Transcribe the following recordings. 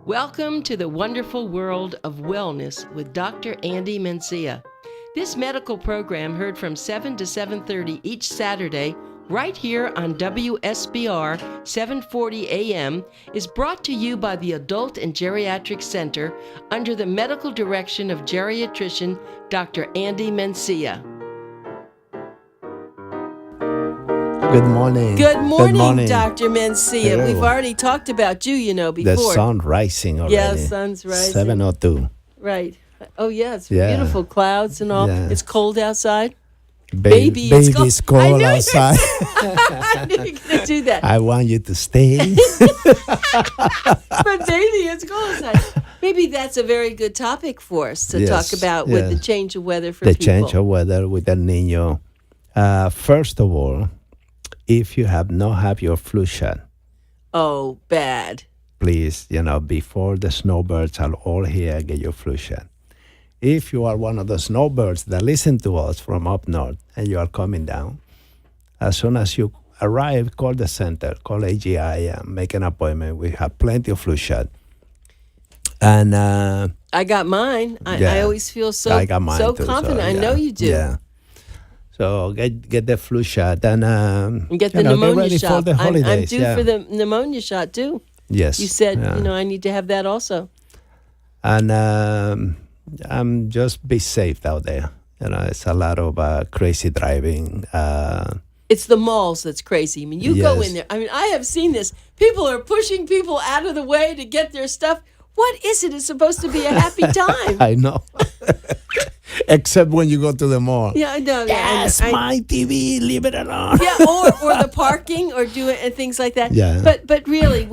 Welcome to the wonderful world of wellness with Dr. Andy Mencia. This medical program heard from 7 to 7:30 each Saturday right here on WSBR 740 AM is brought to you by the Adult and Geriatric Center under the medical direction of geriatrician Dr. Andy Mencia. Good morning. Good morning, Dr. Mencia. Hello. We've already talked about you, before. The sun rising already. Yeah, sun's rising. 7:02. Right. Oh, yeah, it's Yeah. beautiful clouds and all. Yeah. It's cold outside. Baby, I it's cold knew outside. I knew you were going to do that. I want you to stay. But baby, it's cold outside. Maybe that's a very good topic for us to Yes, talk about with the yes. change of weather for The people. change of weather with El Nino. First of all, if you have not had your flu shot, Oh, bad. please, before the snowbirds are all here, get your flu shot. If you are one of the snowbirds that listen to us from up north and you are coming down, as soon as you arrive, call the center, call AGI, and make an appointment. We have plenty of flu shot. And I got mine. I Yeah. always feel so I got mine too, confident. I yeah. know you do. Yeah. So get the flu shot and And get the get pneumonia ready shot. for the I'm holidays. due for the pneumonia shot too. Yes. You said, yeah. I need to have that also. And I'm just be safe out there. It's a lot of crazy driving. It's the malls that's crazy. I mean, you go Yes. in there. I mean, I have seen this. People are pushing people out of the way to get their stuff. What is it? It's supposed to be a happy time. I know. Except when you go to the mall. Yeah, I know. Yes, my TV, leave it alone. Yeah, or the parking, or do it and things like that. Yeah. But really,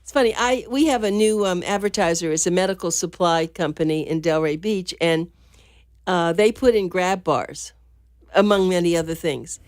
it's funny. We have a new advertiser. It's a medical supply company in Delray Beach, and they put in grab bars, among many other things.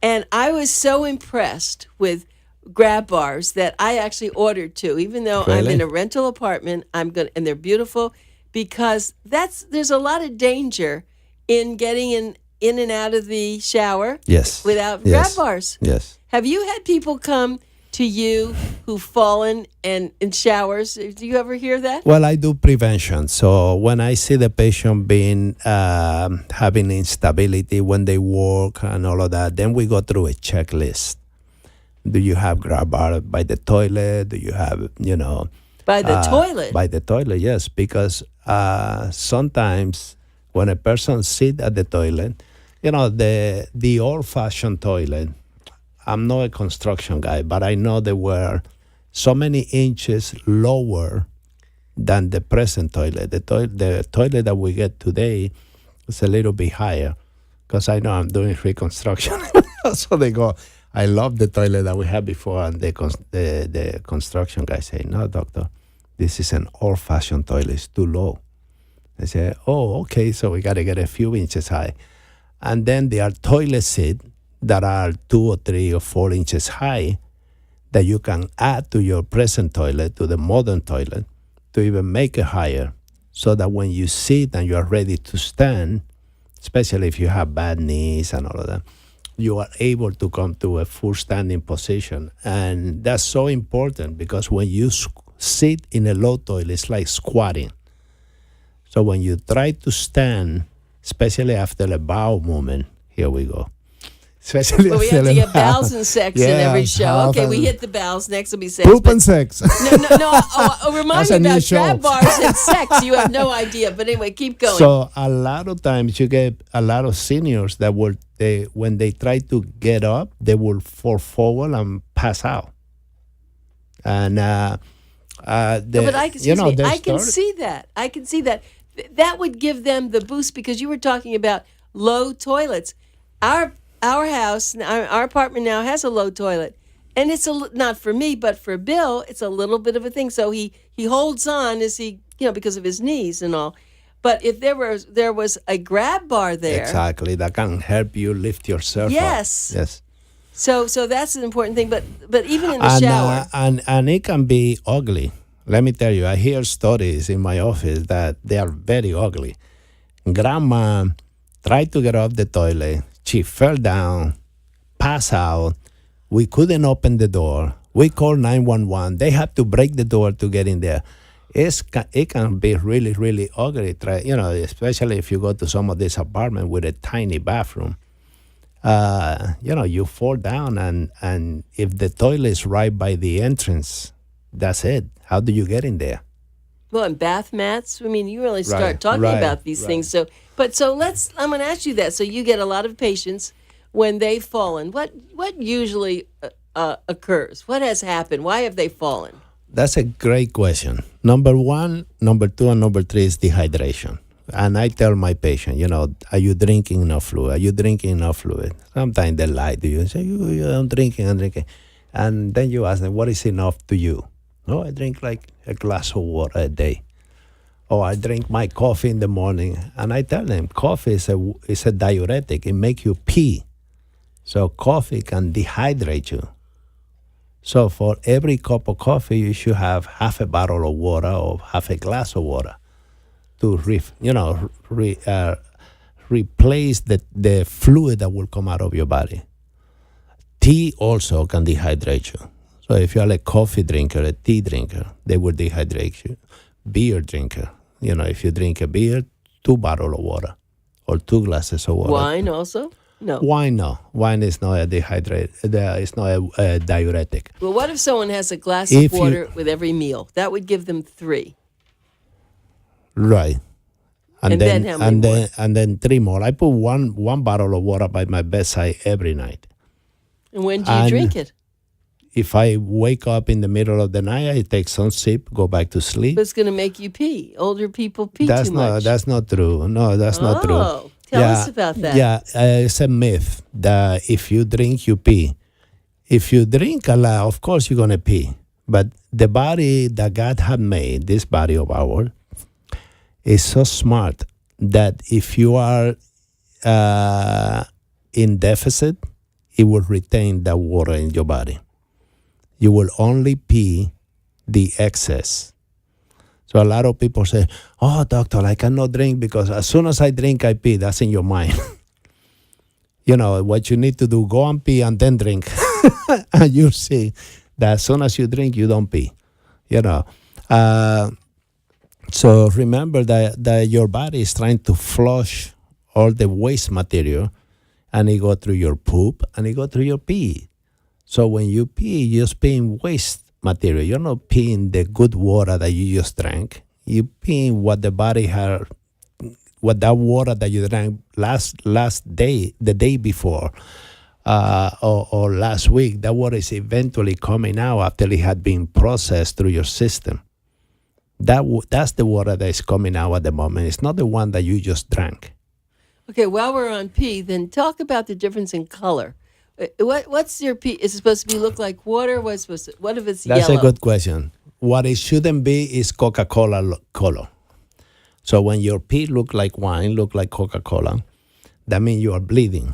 And I was so impressed with grab bars that I actually ordered two, even though I'm Really? in a rental apartment. And they're beautiful because there's a lot of danger in getting in and out of the shower Yes. without Yes. grab bars. Yes. Have you had people come to you who've fallen and in showers? Do you ever hear that? Well, I do prevention. So when I see the patient being having instability when they walk and all of that, then we go through a checklist. Do you have grab bar by the toilet? Do you have, By the toilet? By the toilet, yes, because sometimes when a person sit at the toilet, the old-fashioned toilet. I'm not a construction guy, but I know they were so many inches lower than the present toilet. The toilet that we get today is a little bit higher, because I know I'm doing reconstruction. So they go, I love the toilet that we had before, and the construction guy say, no, doctor, this is an old-fashioned toilet. It's too low. I say, oh, okay, so we got to get a few inches high. And then there are toilet seats that are 2 or 3 or 4 inches high that you can add to your present toilet, to the modern toilet, to even make it higher, so that when you sit and you are ready to stand, especially if you have bad knees and all of that, you are able to come to a full standing position. And that's so important, because when you sit in a low toilet, it's like squatting. So when you try to stand, especially after a bowel movement, here we go. Especially Well, we after have to a get bowel- bowels and sex in Yeah, every show. bowels Okay, we and- hit the bowels. Next will be sex. Poop but- and sex. No. Remind That's me a new about show. grab bars and sex. You have no idea. But anyway, keep going. So a lot of times you get a lot of seniors that when they try to get up, they will fall forward and pass out. And No, but I can see that. I can see that. That would give them the boost, because you were talking about low toilets. Our house, our apartment now has a low toilet, and it's not for me, but for Bill, it's a little bit of a thing. So he holds on as he, because of his knees and all. But if there was a grab bar there, Exactly, that can help you lift yourself Yes. up. Yes. So that's an important thing. But even in the shower, And it can be ugly. Let me tell you, I hear stories in my office that they are very ugly. Grandma tried to get off the toilet. She fell down, passed out. We couldn't open the door. We call 911. They have to break the door to get in there. It can be really, really ugly, especially if you go to some of these apartments with a tiny bathroom. You fall down, and if the toilet is right by the entrance, that's it. How do you get in there? Well, and bath mats. I mean, you really start talking about these things. So I'm going to ask you that. So you get a lot of patients when they've fallen. What usually occurs? What has happened? Why have they fallen? That's a great question. Number 1, number 2, and number 3 is dehydration. And I tell my patient, are you drinking enough fluid? Are you drinking enough fluid? Sometimes they lie to you and say, I'm drinking. And then you ask them, what is enough to you? No, I drink like a glass of water a day. Or I drink my coffee in the morning. And I tell them, coffee is a diuretic. It makes you pee. So coffee can dehydrate you. So for every cup of coffee, you should have half a bottle of water or half a glass of water to replace the fluid that will come out of your body. Tea also can dehydrate you. So if you're a coffee drinker, a tea drinker, they will dehydrate you. Beer drinker, if you drink a beer, 2 bottles of water or 2 glasses of water. Wine also? No. Wine, no. Wine is not a it's not a diuretic. Well, what if someone has a glass of water with every meal? That would give them 3. Right. And then how many more? And then 3 more. I put one bottle of water by my bedside every night. And when do you drink it? If I wake up in the middle of the night, I take some sip, go back to sleep. But it's going to make you pee. Older people pee too much. That's not true. No, that's not true. Oh, tell us about that. Yeah, it's a myth that if you drink, you pee. If you drink a lot, of course you're going to pee. But the body that God had made, this body of ours, is so smart that if you are in deficit, it will retain that water in your body. You will only pee the excess. So a lot of people say, oh, doctor, I cannot drink because as soon as I drink, I pee. That's in your mind. What you need to do, go and pee and then drink. And you'll see that as soon as you drink, you don't pee. So remember that your body is trying to flush all the waste material, and it go through your poop and it go through your pee. So when you pee, you're just peeing waste material. You're not peeing the good water that you just drank. You're peeing what the body had, what that water that you drank last day, the day before, or last week. That water is eventually coming out after it had been processed through your system. That's the water that is coming out at the moment. It's not the one that you just drank. Okay, while we're on pee, then talk about the difference in color. What's your pee? Is it supposed to look like water? What if it's yellow? That's a good question. What it shouldn't be is Coca-Cola color. So when your pee look like wine, look like Coca-Cola, that means you are bleeding.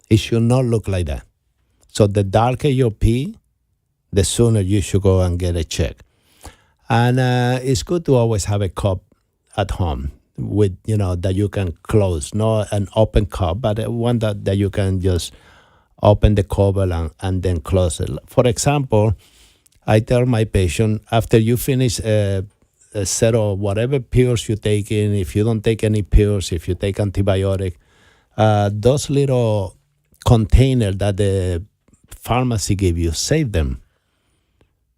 It should not look like that. So the darker your pee, the sooner you should go and get a check. And it's good to always have a cup at home with, that you can close, not an open cup, but one that you can just open the cover and then close it. For example, I tell my patient, after you finish a set of whatever pills you take in, if you don't take any pills, if you take antibiotic, those little containers that the pharmacy give you, save them.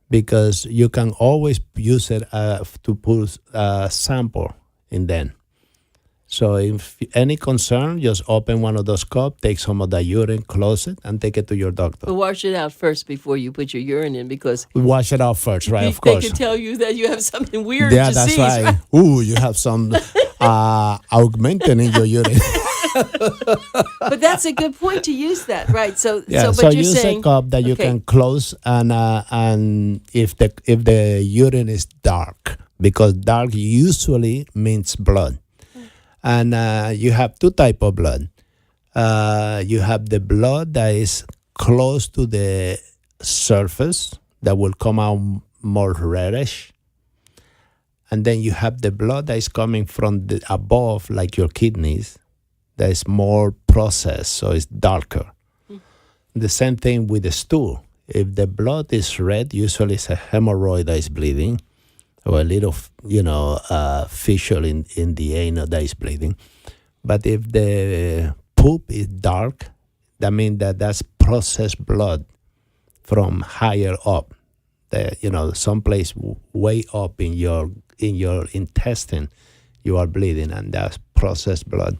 Because you can always use it to put a sample in them. So if any concern, just open one of those cups, take some of the urine, close it, and take it to your doctor. But wash it out first before you put your urine in, because wash it out first, right? Of course. They can tell you that you have something weird. Yeah, disease, that's right. Ooh, you have some augmentin in your urine. But that's a good point to use that, right? So you're use saying, a cup that you can close, and if the urine is dark, because dark usually means blood. And you have 2 types of blood. You have the blood that is close to the surface that will come out more reddish. And then you have the blood that is coming from the above, like your kidneys, that is more processed, so it's darker. The same thing with the stool. If the blood is red, usually it's a hemorrhoid that is bleeding, or a little, fissure in the anus that is bleeding. But if the poop is dark, that means that's processed blood from higher up, someplace way up in your intestine, you are bleeding, and that's processed blood.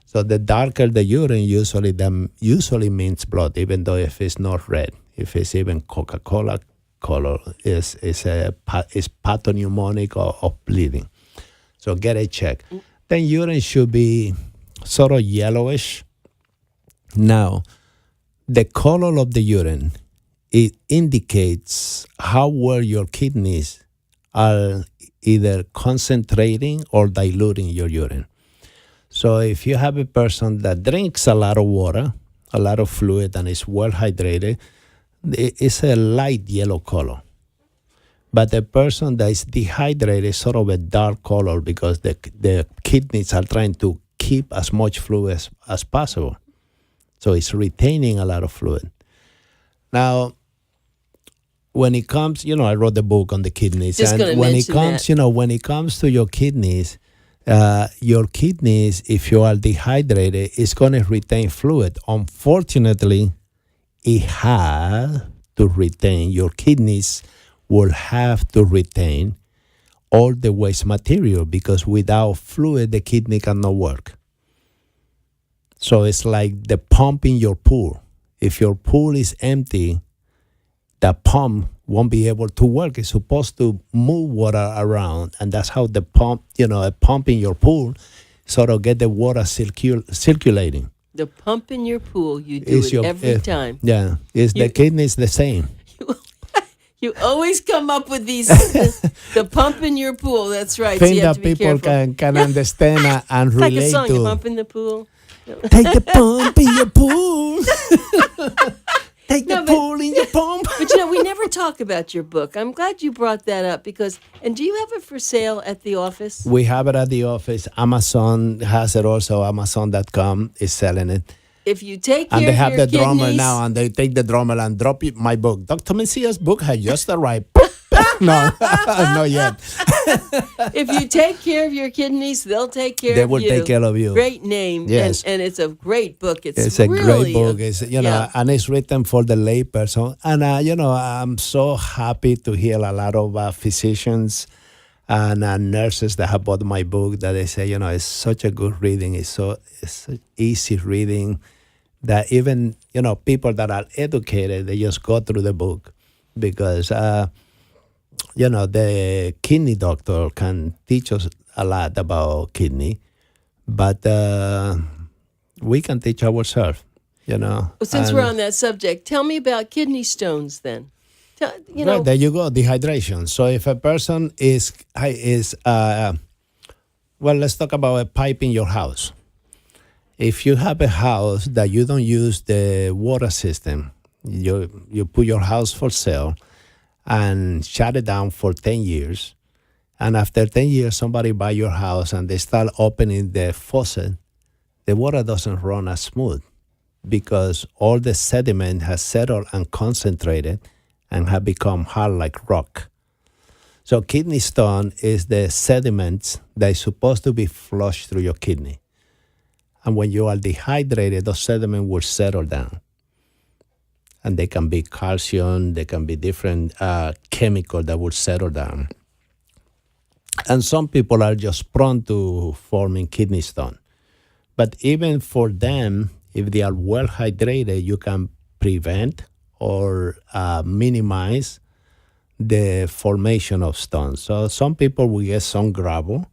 So the darker the urine usually means blood, even though if it's not red, if it's even Coca-Cola color, is pathognomonic of bleeding. So get a check. Then urine should be sort of yellowish. Now, the color of the urine, it indicates how well your kidneys are either concentrating or diluting your urine. So if you have a person that drinks a lot of water, a lot of fluid, and is well hydrated, it's a light yellow color. But the person that is dehydrated is sort of a dark color because the kidneys are trying to keep as much fluid as possible. So it's retaining a lot of fluid. Now, when it comes, I wrote the book on the kidneys. Just and when it comes, when it comes to your kidneys, if you are dehydrated, it's going to retain fluid. Unfortunately, your kidneys will have to retain all the waste material because without fluid, the kidney cannot work. So it's like the pump in your pool. If your pool is empty, the pump won't be able to work. It's supposed to move water around, and that's how the pump, a pump in your pool sort of get the water circulating. The pump in your pool, you do every time. Yeah, the kidneys the same. You always come up with these, the pump in your pool, that's right. Thing so that people can understand and relate like a song, to. Pump in the pool. Take the pump in your pool. Take the pool in your pump. But we never talk about your book. I'm glad you brought that up and do you have it for sale at the office? We have it at the office. Amazon has it also. Amazon.com is selling it. If you take care and they have of your the drummer kidneys, now, and they take the drummer and drop my book. Dr. Mencia's book has just arrived. No, not yet. If you take care of your kidneys, they'll take care of you. They will take care of you. Great name. Yes. And it's a great book. It's a really great book. And it's written for the lay person. And, I'm so happy to hear a lot of physicians and nurses that have bought my book that they say, it's such a good reading. It's such easy reading that even, people that are educated, they just go through the book because, the kidney doctor can teach us a lot about kidney, but we can teach ourselves, Well, since we're on that subject, tell me about kidney stones then. Right, there you go, dehydration. So if a person let's talk about a pipe in your house. If you have a house that you don't use the water system, you put your house for sale and shut it down for 10 years. And after 10 years, somebody buy your house and they start opening the faucet, the water doesn't run as smooth because all the sediment has settled and concentrated and have become hard like rock. So kidney stone is the sediments that is supposed to be flushed through your kidney. And when you are dehydrated, those sediments will settle down. And they can be calcium, they can be different chemicals that will settle down. And some people are just prone to forming kidney stone. But even for them, if they are well hydrated, you can prevent or minimize the formation of stones. So some people will get some gravel,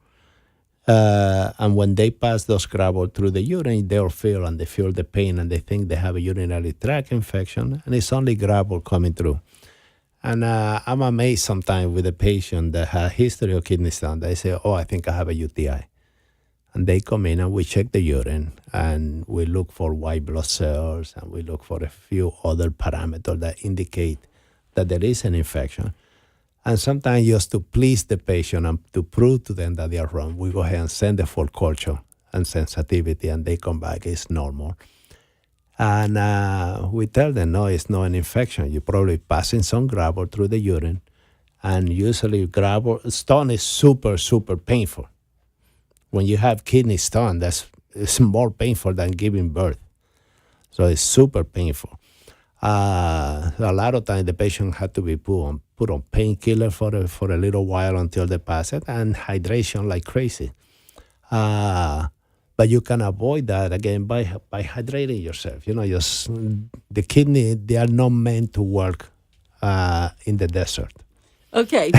and when they pass those gravel through the urine, they'll feel the pain, and they think they have a urinary tract infection, and it's only gravel coming through. And I'm amazed sometimes with a patient that has a history of kidney stone. They say, I think I have a UTI. And they come in and we check the urine and we look for white blood cells and we look for a few other parameters that indicate that there is an infection. And sometimes just to please the patient and to prove to them that they are wrong, we go ahead and send them for culture and sensitivity and they come back, it's normal. And we tell them, no, it's not an infection. You're probably passing some gravel through the urine. And usually stone is super, super painful. When you have kidney stone, it's more painful than giving birth. So it's super painful. A lot of times the patient had to be put on painkiller for a little while until they pass it, and hydration like crazy. But you can avoid that again by hydrating yourself. Just the kidney, they are not meant to work in the desert. Okay,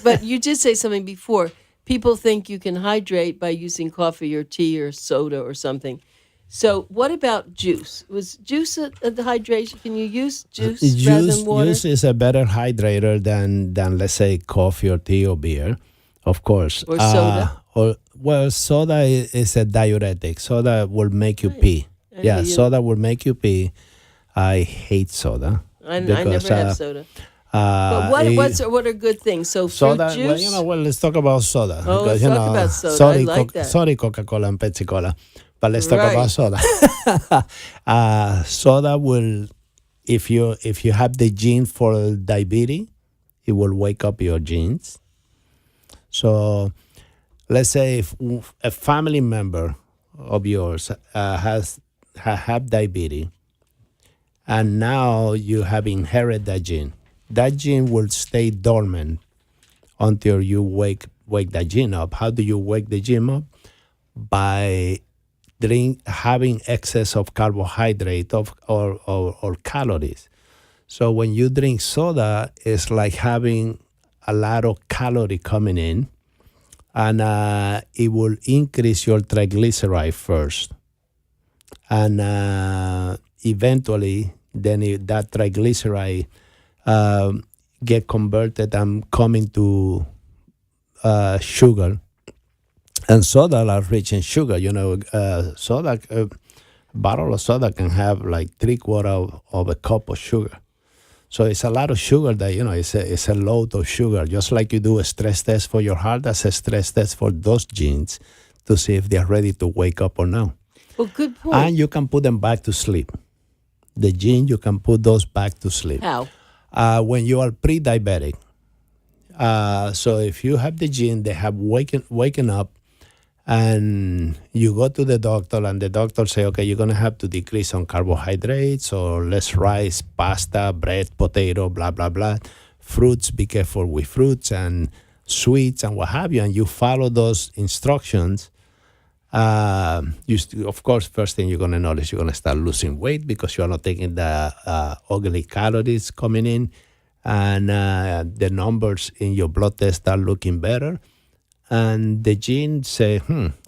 but you did say something before. People think you can hydrate by using coffee or tea or soda or something. So what about juice? Was juice a hydration? Can you use juice rather than water? Juice is a better hydrator than let's say coffee or tea or beer, of course. Or soda? Soda is a diuretic. Soda will make you pee. Soda will make you pee. I hate soda. I never have soda. But what are good things? So fruit soda, juice? Let's talk about soda. Oh, let's talk about soda. I like that. Sorry, Coca-Cola and Pepsi-Cola. But let's talk about soda. Soda will, if you have the gene for diabetes, it will wake up your genes. So let's say if a family member of yours have diabetes, and now you have inherited that gene will stay dormant until you wake that gene up. How do you wake the gene up? By having excess of carbohydrate or calories. So when you drink soda, it's like having a lot of calorie coming in, and it will increase your triglyceride first. And eventually, then that triglyceride get converted and come into sugar. And soda are rich in sugar. Soda, a bottle of soda can have like 3/4 of a cup of sugar. So it's a lot of sugar that, it's a load of sugar. Just like you do a stress test for your heart, that's a stress test for those genes to see if they're ready to wake up or not. Well, good point. And you can put them back to sleep. The gene, you can put those back to sleep. How? When you are pre-diabetic. So if you have the gene, they have waken up, and you go to the doctor, and the doctor say, okay, you're going to have to decrease on carbohydrates, or less rice, pasta, bread, potato, blah, blah, blah. Fruits, be careful with fruits and sweets and what have you. And you follow those instructions. Of course, first thing you're going to notice, you're going to start losing weight because you're not taking the ugly calories coming in. And the numbers in your blood test start looking better. And the genes say,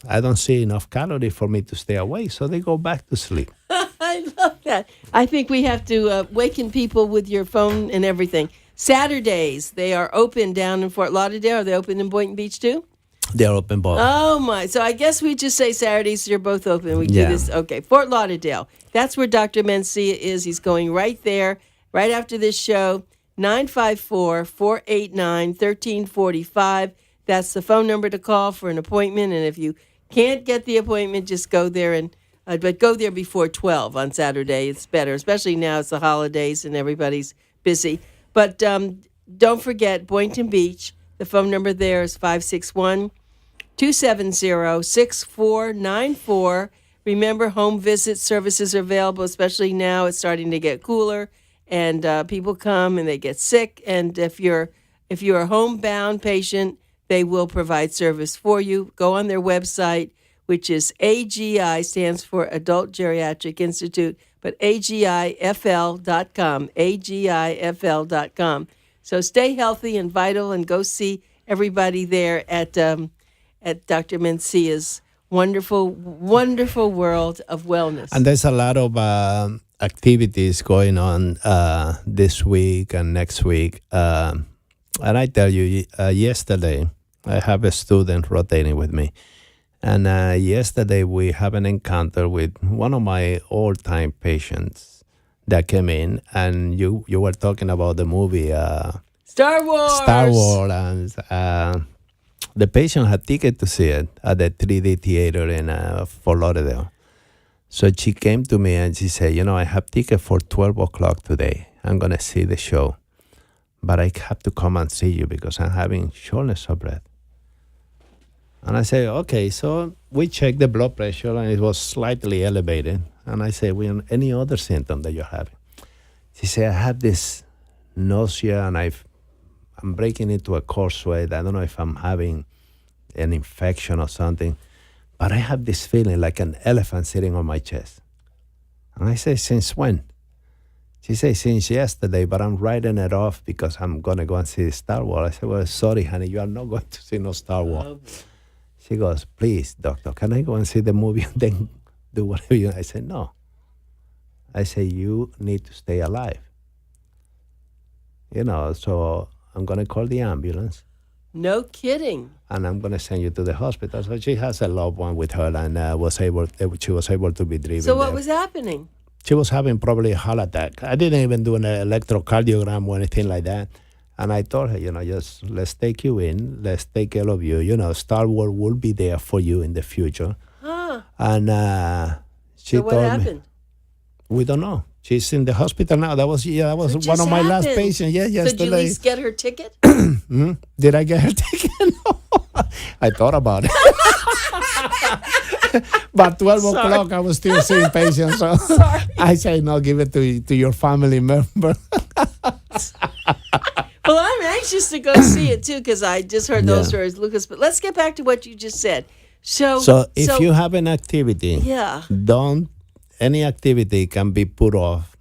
I don't see enough calorie for me to stay awake. So they go back to sleep. I love that. I think we have to waken people with your phone and everything. Saturdays, they are open down in Fort Lauderdale. Are they open in Boynton Beach too? They're open both. Oh, my. So I guess we just say Saturdays, you're both open. We do this. Okay, Fort Lauderdale. That's where Dr. Mencia is. He's going right there, right after this show. 954-489-1345. That's the phone number to call for an appointment. And if you can't get the appointment, just go there but go there before 12 on Saturday. It's better, especially now it's the holidays and everybody's busy. But don't forget, Boynton Beach, the phone number there is 561-270-6494. Remember, home visit services are available, especially now. It's starting to get cooler, and people come and they get sick. And if you're a homebound patient, they will provide service for you. Go on their website, which is AGI, stands for Adult Geriatric Institute, but AGIFL.com, AGIFL.com. So stay healthy and vital, and go see everybody there at Dr. Mencia's wonderful, wonderful world of wellness. And there's a lot of activities going on this week and next week. And I tell you, yesterday, I have a student rotating with me. And yesterday, we have an encounter with one of my all-time patients that came in. And you were talking about the movie Star Wars. And the patient had ticket to see it at the 3D theater in Fort Lauderdale. So she came to me and she said, I have ticket for 12 o'clock today. I'm going to see the show. But I have to come and see you because I'm having shortness of breath. And I say, okay. So we checked the blood pressure and it was slightly elevated. And I say, well, any other symptom that you're having? She said, I have this nausea and I'm breaking into a cold sweat. I don't know if I'm having an infection or something. But I have this feeling like an elephant sitting on my chest. And I say, since when? She says, since yesterday, but I'm writing it off because I'm going to go and see Star Wars. I said, well, sorry, honey, you are not going to see no Star Wars. Oh. She goes, please, doctor, can I go and see the movie and then do whatever you... I said, no. I say, you need to stay alive. So I'm going to call the ambulance. No kidding. And I'm going to send you to the hospital. So she has a loved one with her and she was able to be driven. So what was happening? She was having probably a heart attack. I didn't even do an electrocardiogram or anything like that. And I told her, just let's take you in. Let's take care of you. Star Wars will be there for you in the future. Huh. And she told me. So what happened? We don't know. She's in the hospital now. That was one of my last patients. Yeah, yesterday. So did you at least get her ticket? Did I get her ticket? No. I thought about it. But 12 o'clock, I was still seeing patients. So I say, no, give it to your family member. Well, I'm anxious to go see it, too, because I just heard those stories, Lucas. But let's get back to what you just said. So if you have an activity, any activity can be put off.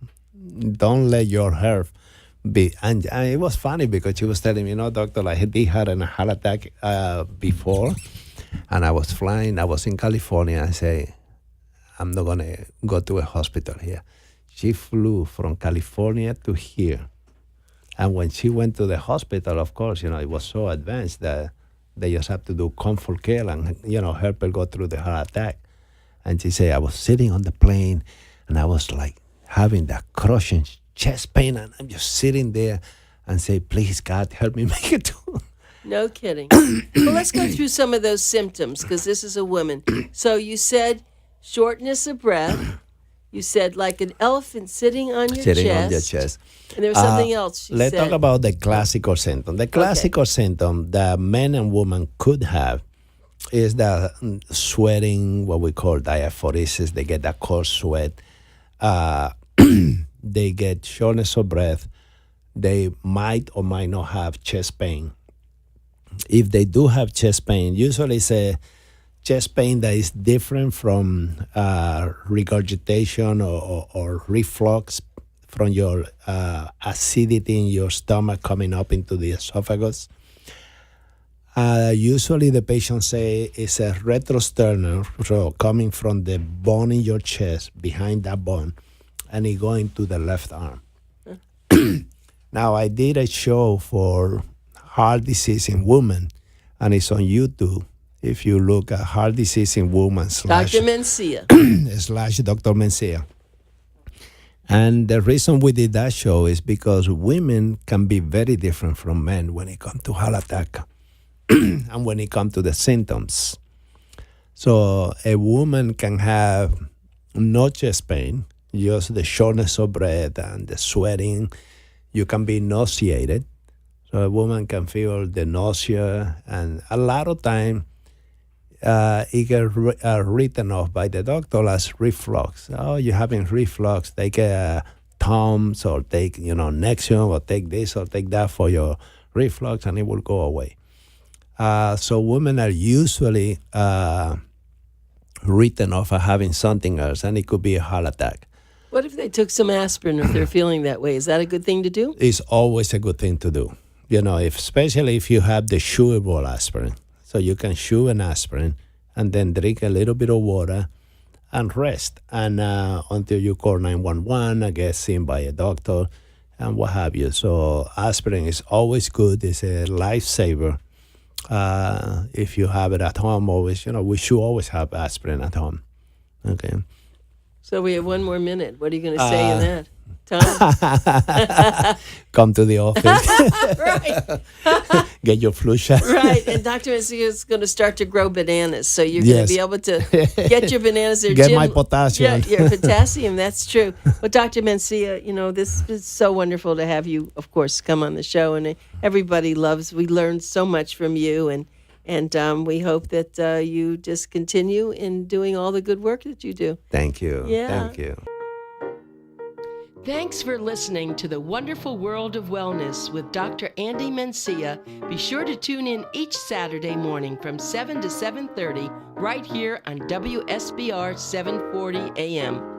Don't let your health be. And it was funny because she was telling me, doctor, I had a heart attack before. And I was flying. I was in California. I say, I'm not going to go to a hospital here. She flew from California to here. And when she went to the hospital, of course, it was so advanced that they just have to do comfort care and, help her go through the heart attack. And she said, I was sitting on the plane and I was like having that crushing chest pain. And I'm just sitting there and say, please, God, help me make it through. No kidding. Well, let's go through some of those symptoms because this is a woman. So you said shortness of breath. You said like an elephant sitting on your chest. And there was something else she Let's talk about the classical symptom. The classical symptom that men and women could have is the sweating, what we call diaphoresis. They get that cold sweat. They get shortness of breath. They might or might not have chest pain. If they do have chest pain, usually it's a chest pain that is different from regurgitation or reflux from your acidity in your stomach coming up into the esophagus. Usually the patients say it's a retrosternal, so coming from the bone in your chest, behind that bone, and it going to the left arm. Now, I did a show for heart disease in women, and it's on YouTube. If you look at heart disease in women / Dr. Mencia / Dr. Mencia. And the reason we did that show is because women can be very different from men when it comes to heart attack and when it comes to the symptoms. So a woman can have no chest pain, just the shortness of breath and the sweating. You can be nauseated. So a woman can feel the nausea, and a lot of time it gets written off by the doctor as reflux. Oh, you're having reflux. Take a Tums or take, Nexium or take this or take that for your reflux, and it will go away. So women are usually written off as having something else, and it could be a heart attack. What if they took some aspirin if they're feeling that way? Is that a good thing to do? It's always a good thing to do. Especially if you have the chewable aspirin. So you can chew an aspirin and then drink a little bit of water and rest. And until you call 911 and get seen by a doctor and what have you. So aspirin is always good. It's a lifesaver. If you have it at home, always, we should always have aspirin at home. Okay. So we have one more minute. What are you going to say in that? Come to the office. Right. Get your flu shot. Right. And Dr. Mencia is going to start to grow bananas. So you're going to be able to get your bananas there. Get my potassium. Yeah, your potassium. That's true. Well, Dr. Mencia, this is so wonderful to have you, of course, come on the show. And everybody we learned so much from you. And we hope that you just continue in doing all the good work that you do. Thank you. Yeah. Thank you. Thanks for listening to The Wonderful World of Wellness with Dr. Andy Mencia. Be sure to tune in each Saturday morning from 7 to 7:30 right here on WSBR 740 AM.